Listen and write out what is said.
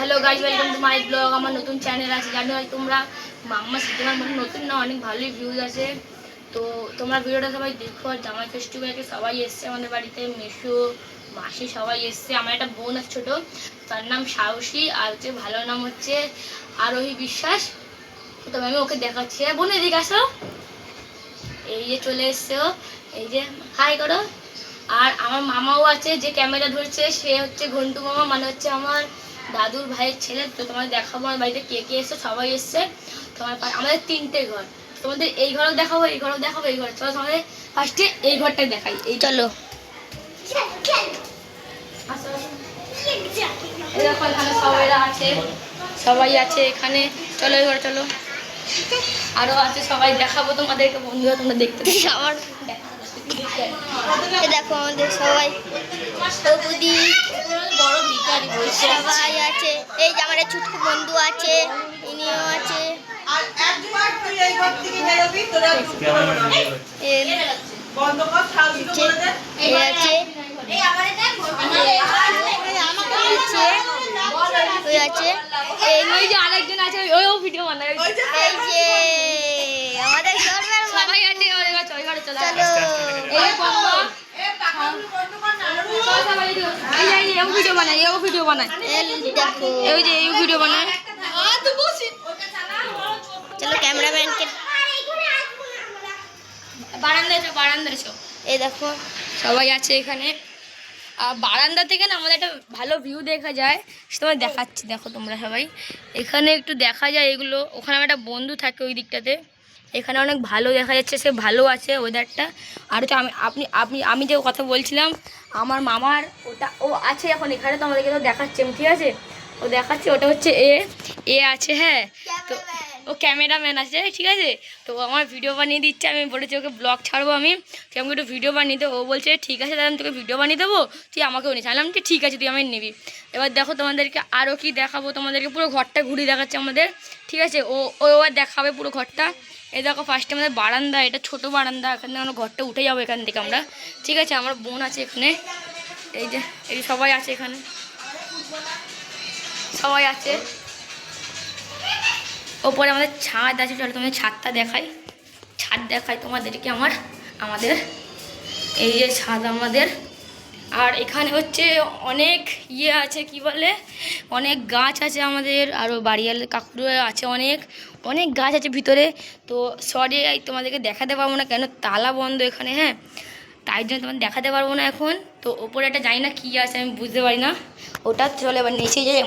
Hello guys, welcome to my blog. আমার নতুন channel আছে, জানি হয় তোমরা। আমার সিনেমার মানে নতুন না, অনেক ভালোই ভিউজ আছে। তো তোমরা ভিডিওটা সবাই দেখো। আর জামাই ফেস্টিভ্যালকে সবাই এসছে আমাদের বাড়িতে, মেসো মাসি সবাই এসছে। আমার একটা বোন আছে ছোটো, তার নাম সাহসী, আর হচ্ছে ভালো নাম হচ্ছে আরোহী বিশ্বাস। তো আমি ওকে দেখাচ্ছি। বোন এদিকে আসো, এই যে চলে এসছে ও, এই যে হাই করো। আর আমার মামাও আছে, যে ক্যামেরা ধরছে সে হচ্ছে ঘন্টু মামা, মানে হচ্ছে আমার দাদুর ভাইয়ের ছেলে। তো তোমাদের দেখাবো আমার বাড়িতে কে কে এসছে, সবাই এসছে। তোমার আমাদের 3টে ঘর, তোমাদের এই ঘরেও দেখাবো, এই ঘরেও দেখাবো, এই ঘরে। চলো তোমাদের ফার্স্টে এই ঘরটাই দেখাই। এই চলো, এখানে সবাই আছে, সবাই আছে এখানে। চলো এই ঘরে চলো, আরো আছে সবাই, দেখাবো তোমাদেরকে। বন্ধুরা তোমরা দেখতে আমার দেখো আমাদের সবাই বড় ভিখারি সবাই আছে। এই যে আমার ছোট্ট বন্ধু আছে, ইনিও আছে। আরেকজন আছে, ওই ভিডিও বানায়। এই যে আমাদের সবাই আছে, ওই ঘরে চলে। ভিডিও বানায়, ভিডিও বানায়, এই যে এই ভিডিও বানায়। চলো ক্যামেরাম্যানকে বারান্দা এসো। এই দেখো সবাই আছে এখানে। আর বারান্দা থেকে না আমাদের একটা ভালো ভিউ দেখা যায়, সেটা তোমায় দেখাচ্ছি। দেখো তোমরা সবাই, এখানে একটু দেখা যায় এগুলো। ওখানে আমার একটা বন্ধু থাকে ওই দিকটাতে, এখানে অনেক ভালো দেখা যাচ্ছে, সে ভালো আছে ওয়েদারটা। আর হচ্ছে আমি যে কথা বলছিলাম, আমার মামার ওটা ও আছে এখন এখানে, তো আমাদেরকে তো দেখাচ্ছে, ঠিক আছে? ও দেখাচ্ছে, ওটা হচ্ছে এ আছে, হ্যাঁ। তো ও ক্যামেরাম্যান আছে, ঠিক আছে? তো আমার ভিডিও বানিয়ে দিচ্ছে। আমি বলেছি ওকে ব্লগ ছাড়বো, আমি তুই আমাকে একটু ভিডিও বানিয়ে দেবো। ও বলছে ঠিক আছে দাদা, আমি তোকে ভিডিও বানিয়ে দেবো, তুই আমাকেও নিস। আমি ঠিক আছে, তুই আমি নিবি। এবার দেখো তোমাদেরকে আরও কি দেখাবো, তোমাদেরকে পুরো ঘরটা ঘুরিয়ে দেখাচ্ছে আমাদের, ঠিক আছে? ও এবার দেখাবে পুরো ঘরটা। এই দেখো ফার্স্টে আমাদের বারান্দা, এটা ছোটো বারান্দা, এখান থেকে আমরা ঘরটা উঠে যাবো এখান থেকে আমরা, ঠিক আছে? আমার বোন আছে এখানে, এই সবাই আছে এখানে, সবাই আছে। ওপরে আমাদের ছাদ আছে, চলো তোমাদের ছাদটা দেখাই তোমাদেরকে। আমাদের এই যে ছাদ আমাদের। আর এখানে হচ্ছে অনেক আছে, কি বলে, অনেক গাছ আছে আমাদের। আরও বাড়িয়াল কাকুর আছে, অনেক গাছ আছে ভিতরে। তো সরি তোমাদেরকে দেখাতে পারবো না, কেন তালা বন্ধ এখানে, হ্যাঁ, তাই জন্য তোমাদের দেখাতে পারবো না এখন। তো ওপরে একটা জানি না কী আছে, আমি বুঝতে পারি না ওটা। চলে এবার নিচে যাই আমরা।